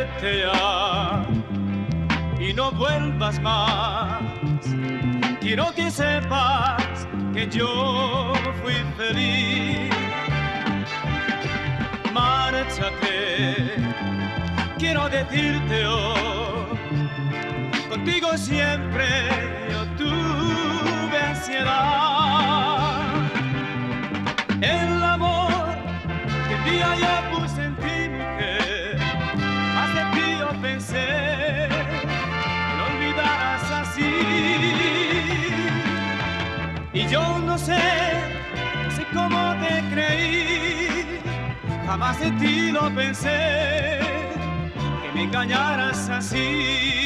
vete ya y no vuelvas más. Quiero que sepas que yo fui feliz. Márchate, quiero decirte hoy, contigo siempre yo tuve ansiedad. El amor que un día yo puse en ti, mujer, más de ti yo pensé que lo olvidaras así. Y yo no sé cómo te creí, jamás de ti lo pensé, que me engañaras así.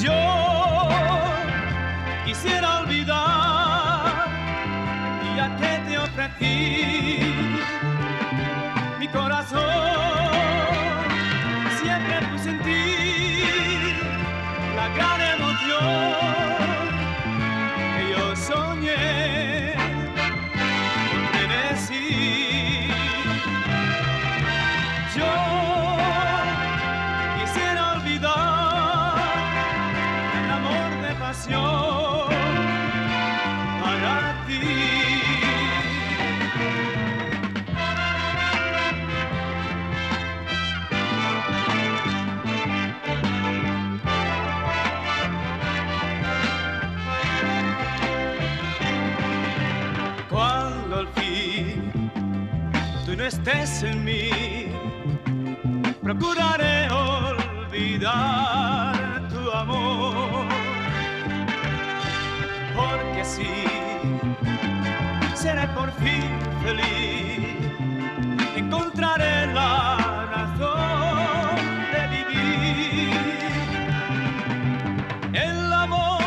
Yo quisiera olvidar, y ya que te ofrecí mi corazón, siempre puse en ti la gran emoción que yo soñé con Tennessee. Yo quisiera olvidar el amor de pasión para ti. Cuando al fin tú no estés en mí, procuraré olvidar tu amor, porque así seré por fin feliz, encontraré la razón de vivir. El amor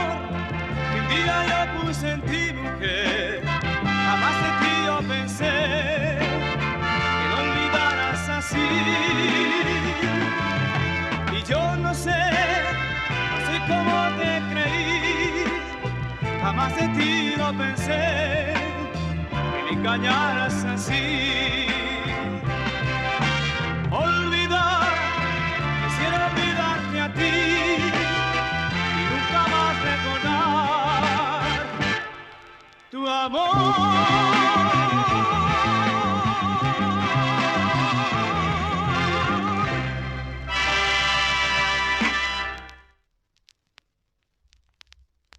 que un día yo puse en ti, mujer, jamás de ti yo pensé que lo olvidaras así. Y yo no sé cómo te creí, jamás de ti lo pensé, que me engañaras así. Olvidar, quisiera olvidarte a ti y nunca más recordar tu amor.